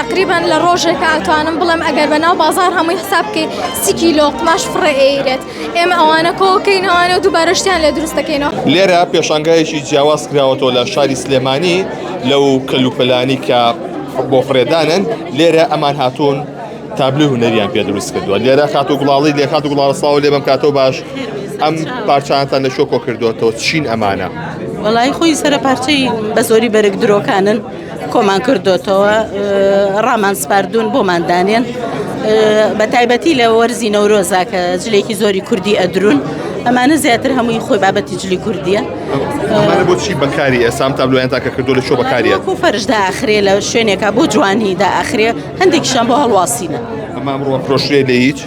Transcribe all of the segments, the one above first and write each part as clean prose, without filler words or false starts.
تقریبا لە ڕۆژێکە ئەتوانم بڵێم ئەگەر بەناو بازار هەمووی حساب بکەی 30 کیلۆ قماش فڕە ئێرێت ئێمە ئەوانە کۆکەینەوانە و دووبارە شتیان لێ دروست دەکەینەوە. لێرە پێشانگایەکی جیاواز کراوەتەوە لە شاری سلێمانی لەو کەلوپەلانی کە بۆ فڕێدانن لێرە ئەمان هاتوون تابلو هونەریان پێ دروست کردووە. لێرە خاتو گوڵاڵی لێ خاتو گوڵاڵە ساڵ لێ بەم کاتەوە باش ئەم پارچانتان لە شۆ کۆ کردوەوە چین ئەمانە؟ وەڵای خۆی سەرە پارچەی بە زۆری بەرەک درۆکانن کۆمان کردوتەوە ڕامان سپاردوون بۆماندانێن بە تایبەتی لە وەرزی نەورۆزا کە جلێکی زۆری کوردی ئەدرون ئەمانە زیاتر هەمووی خۆی بابەتی جلی کوردیە. ئەمانە بۆ چی بەکاری ئێسام تابلۆیان تاکە کردو لە شۆ بەکاریە؟ وەکو فەرشدا ئاخرێ لە شوێنێکە بۆ جوانی دا ئاخرێ هەندێکیشان بۆ هەڵواسینە. ئەمە ئەمڕۆ فرۆشرێ لە هیچ؟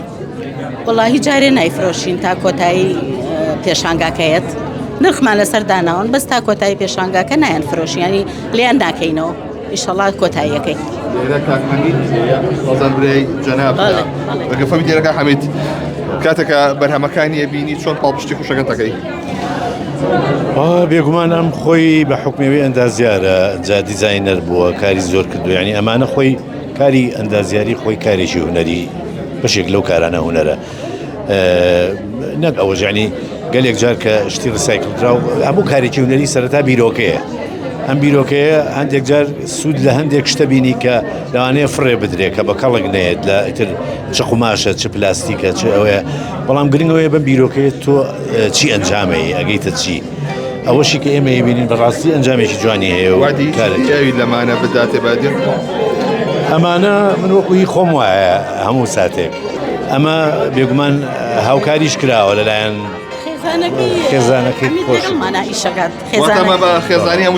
وەڵاهی جارێ نایفرۆشین تا کۆتایی پێشانگاکەیەت نرخمان لەسەر داناون بەس تا کۆتایی پێشانگاکە نایەن فرۆشیانی لیان ناکەینەوە ئیشەڵا کۆتاییەکەی. لێرە کاک حەمید ڕۆزان برەی جەناب بەگەفەمی دیێرەکە حەمید کاتێکە بەرهەمەکانی بینی چۆن پاڵپشتی خوشەکە دەکەی؟ بێگومان ئەم خۆی بە حکمەوەی ئەندازیارە جا دیزاینەر بووە کاری زۆر کردو یعنی ئەمانە خۆی کاری ئەندازیاری خۆی کارێکی هونەری بەشێک لەو کارانە هونەرە نەک ئەوە ژانی گەلێک جار کە شتی ڕسایکڵدرا و هەموو کارێکی هونەری سەرەتا بیرۆکەیە ئەم بیرۆکەیە هەندێک جار سوود لە هەندێک شتە بینی کە لەوانەیە فڕێ بدرێت کە بە کەڵک نێت لە ئیتر چ قوماشە چ پلاستیکە چ ئەوەیە بەڵام گرنگەوەیە بەم بیرۆکەیە تۆ چی ئەنجامەیە ئەگەیتە چی ئەوەشی کە ئێمە بینین بەڕاستی ئەنجامێکی جوانی هەیە و کاری لەمانە بداتێ بادێ ئەمانە من وەکوی خۆم وایە هەموو ساتێک ئەمە بێگومان هاوکاریش کراوە لەلایەن خێزانەکەی خێزانی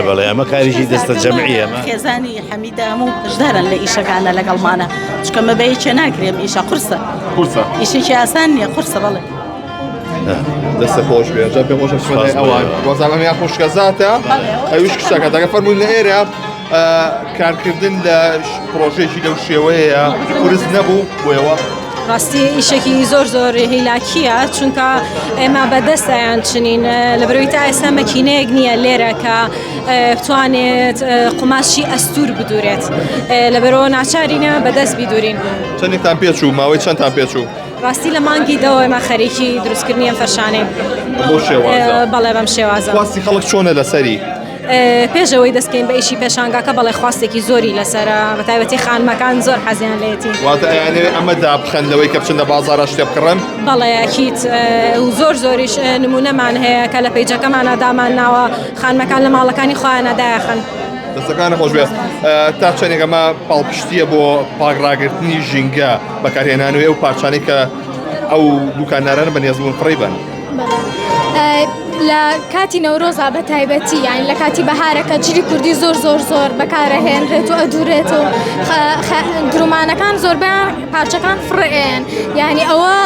بەڵێ ئەمە کاریشی دەستە جەمعی ئەمە خێزانی حەمیدە هەموو هەشدارن لە ئیشەکانە لەگەڵمانە چکەمە بەی چێ ناکرێم ئیشە قورسە ئیشێکی ئاسان نییە قورسە بەڵێ دەستە خۆش بێ جا پێ خۆشە ئەوان وەزانەمیان خوشکەزاتە ئەویش کشتەکە دەگە فەرمووی لە ئێرە کارکردن لە پرۆژێکی لەو شێوەیە قورس نەبوو بۆیەوە ڕاستی ئیشێکی زۆر هیلاکیە چونکە ئێمە بەدەستیان چنین لە بەرەوەی تا ئێستا مەکینەیەک نییە لێرە کە بتوانێت قوماشی ئەستور بدورێت لە بەرەوە ناچارینە بەدەست بیدورین. چەندێکتان پێچوو ماوەی چەندتان پێچوو؟ ڕاستی لە مانگی دەوە ئێمە خەریکی دروستکردنی ئەم فەرشانەی بۆ شێوازە بەڵێ بەم شێوازە. خواستی خەڵک چۆنە لەسەری؟ پێشەوەی دەستکەین بە ئیشی پێشانگاکە بەڵێ خواستێکی زۆری لەسرە بە تایبەتی خانمەکان زۆر حەزیان لێتی. واتە ئەیانەوێ ئەمە دابخەندەوەی کە بچن لە بازاڕە شتێ بکڕن؟ بەڵێ یەکیت زۆریش نمونەمان هەیە کە لە پەیجەکەمانە دامان ناوە خانمەکان لە ماڵەکانی خۆیانە دایەخەن. دەستەکانە خۆش بێت تا چەندێک ئەمە پاڵپشتیە بۆ پاکڕاگرتنی ژینگە بەکارهێنانەوەی ئەو پارچانەی کە ئەو دوکاندارانە بەنیازبوون فڕی بن. لە کاتی نەورۆزا بە تایبەتی یان لە کاتی بەهارەکە جلی کوردی زۆر بەکارەهێنرێت و ئەدورێت و درومانەکان زۆربیان پارچەکان فڕێن یعنی ئەوە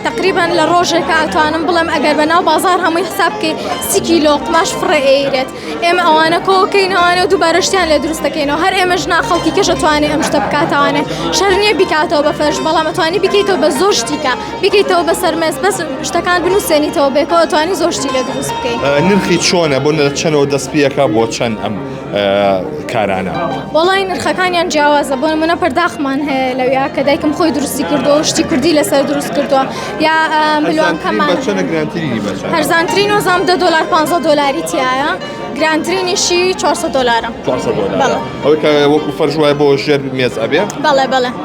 تقریبا لە ڕۆژێکە ئەتوانم بڵێم ئەگەر بەناو بازار هەمووی حساب بکەی 30 کیلۆ قماش فڕێ ئێرێت ئێمە ئەوانە کۆکەینەوانە و دووبارە شتیان لێ دروست دەکەینەوە هەر ئێمەش ناخەڵکی کەش ئەتوانێت ئەم شتە بکاتەوانێ شەر نییە بیکاتەوە بە فەرش بەڵام ئەتوانی بکەیتەوە بە زۆر شتیکە بکەیتەوە بە سەرمێز بەس شتەکان بنووسێنیتەوە بێکەوە ئەتوانی زۆر شتی لێ دروست بکەیت. نرخی چۆنە بۆ لە چەندەوە دەستپێکە بۆ چەند ئەم کارانە؟ وەڵی نرخەکانیان جیاوازە بۆ نمونە پەرداخمان هەیە لەویا کە دایکم خۆی دروستی کردووە شتی کوردی لەسەر دروست کردووە یا ملوانکەمان هەرزانترین وەزام $10 $15 تایە گرانترینیشی $400. ئەوەی کە وەکو فەرژوای بۆ ژێر مێز ئەبێ؟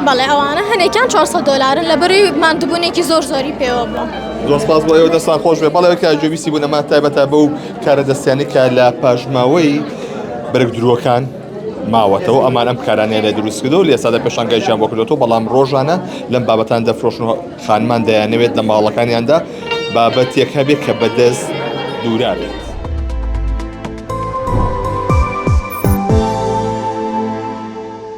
بەڵێ ئەوانە هەنێکیان $400 لە بەرەوەی ماندووبوونێکی زۆری پێوە بووە. زۆر سپاس بۆ ئێوە دەستان خۆش بێ بەڵێ کە جۆویستی بوون ئەمە تایبەتە بەو کارە دەستیانی کە لە پاژماوەی بەرگ درۆکان ماوەتەوە ئەمان ئەم کارانەیە لە دروست کردو و لێستا پێشانگایشیان بۆ کردوەوە بەڵام ڕۆژانە لەم بابەتان دەفرۆشن و خانمان دەیانەوێت لە ماڵەکانیاندا بابەتێک هەبێت کە بەدەست دوورا بێت.